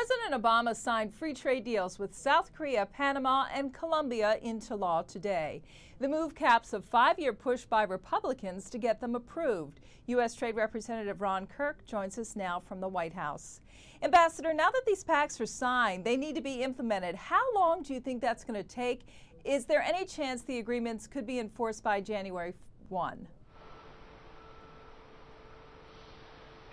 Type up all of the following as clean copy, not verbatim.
President Obama signed free trade deals with South Korea, Panama, and Colombia into law today. The move caps a 5-year push by Republicans to get them approved. U.S. Trade Representative Ron Kirk joins us now from the White House. Ambassador, now that these pacts are signed, they need to be implemented. How long do you think that's going to take? Is there any chance the agreements could be enforced by January 1?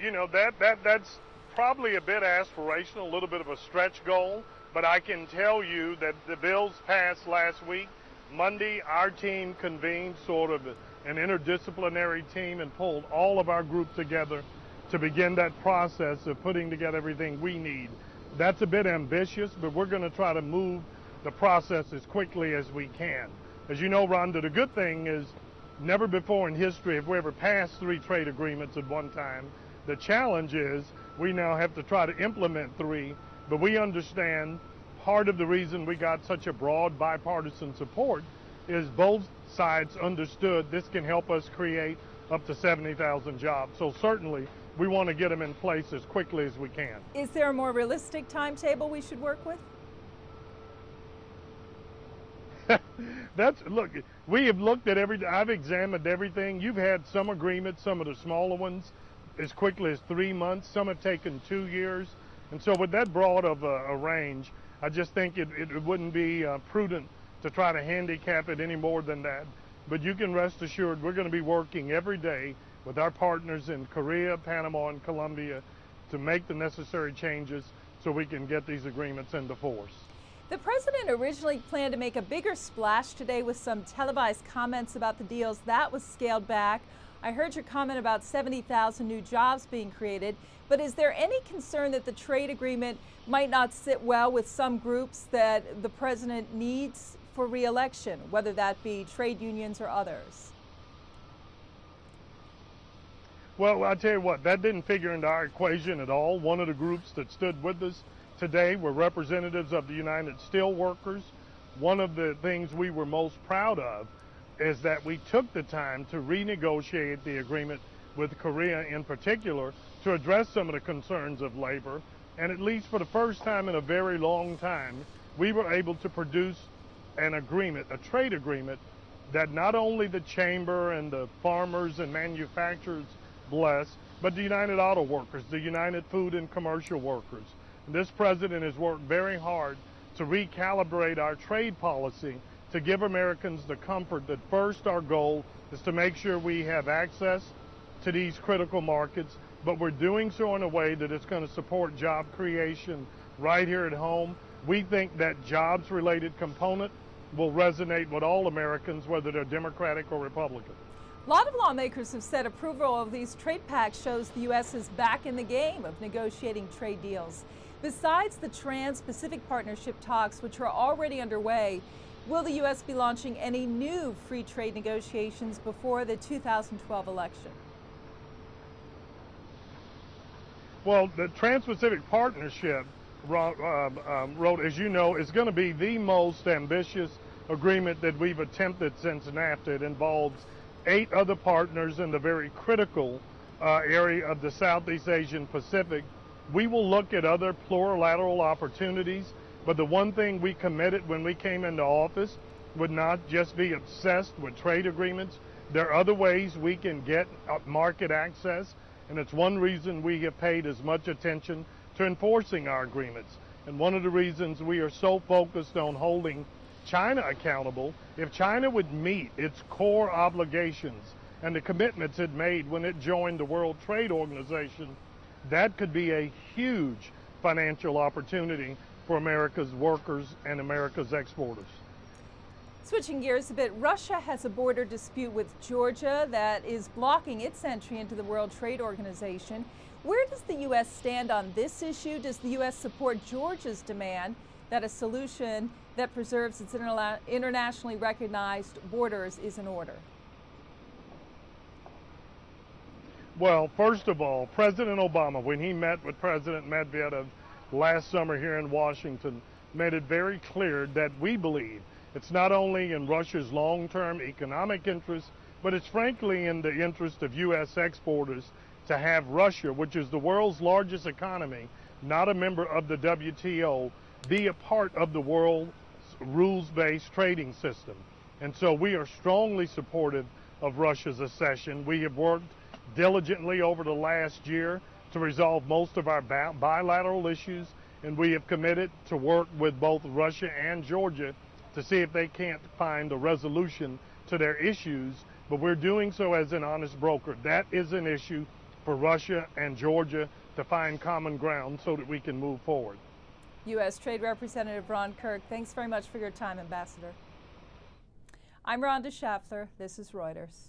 You know, that's probably a bit aspirational, a little bit of a stretch goal, but I can tell you that the bills passed last week. Monday, our team convened sort of an interdisciplinary team and pulled all of our group together to begin that process of putting together everything we need. That's a bit ambitious, but we're going to try to move the process as quickly as we can. As you know, Rhonda, the good thing is never before in history have we ever passed 3 trade agreements at one time. The challenge is we now have to try to implement 3, but we understand part of the reason we got such a broad bipartisan support is both sides understood this can help us create up to 70,000 jobs. So certainly we want to get them in place as quickly as we can. Is there a more realistic timetable we should work with? Look, we have looked at I've examined everything. You've had some agreements, some of the smaller ones, as quickly as 3 months. Some have taken 2 years. And so with that broad of a range, I just think it wouldn't be prudent to try to handicap it any more than that. But you can rest assured we're going to be working every day with our partners in Korea, Panama, and Colombia to make the necessary changes so we can get these agreements into force. The president originally planned to make a bigger splash today with some televised comments about the deals. That was scaled back. I heard your comment about 70,000 new jobs being created, but is there any concern that the trade agreement might not sit well with some groups that the president needs for re-election, whether that be trade unions or others? Well, I'll tell you what, that didn't figure into our equation at all. One of the groups that stood with us today were representatives of the United Steelworkers. One of the things we were most proud of is that we took the time to renegotiate the agreement with Korea in particular to address some of the concerns of labor. And at least for the first time in a very long time, we were able to produce an agreement, a trade agreement, that not only the chamber and the farmers and manufacturers bless, but the United Auto Workers, the United Food and Commercial Workers. And this president has worked very hard to recalibrate our trade policy to give Americans the comfort that first our goal is to make sure we have access to these critical markets, but we're doing so in a way that it's going to support job creation right here at home. We think that jobs-related component will resonate with all Americans, whether they're Democratic or Republican. A lot of lawmakers have said approval of these trade pacts shows the U.S. is back in the game of negotiating trade deals. Besides the Trans-Pacific Partnership talks, which are already underway, will the U.S. be launching any new free trade negotiations before the 2012 election? Well, the Trans-Pacific Partnership, as you know, is going to be the most ambitious agreement that we've attempted since NAFTA. It involves 8 other partners in the very critical area of the Southeast Asian Pacific. We will look at other plurilateral opportunities, but the one thing we committed when we came into office would not just be obsessed with trade agreements. There are other ways we can get market access, and it's one reason we have paid as much attention to enforcing our agreements. And one of the reasons we are so focused on holding China accountable, if China would meet its core obligations and the commitments it made when it joined the World Trade Organization, that could be a huge financial opportunity for America's workers and America's exporters. Switching gears a bit, Russia has a border dispute with Georgia that is blocking its entry into the World Trade Organization. Where does the U.S. stand on this issue? Does the U.S. support Georgia's demand that a solution that preserves its internationally recognized borders is in order? Well, first of all, President Obama, when he met with President Medvedev last summer here in Washington, made it very clear that we believe it's not only in Russia's long-term economic interest, but it's frankly in the interest of U.S. exporters to have Russia, which is the world's largest economy, not a member of the WTO, be a part of the world's rules-based trading system. And so we are strongly supportive of Russia's accession. We have worked diligently over the last year to resolve most of our bilateral issues, and we have committed to work with both Russia and Georgia to see if they can't find a resolution to their issues, but we're doing so as an honest broker. That is an issue for Russia and Georgia to find common ground so that we can move forward. U.S. Trade Representative Ron Kirk, thanks very much for your time, Ambassador. I'm Rhonda Schaffler. This is Reuters.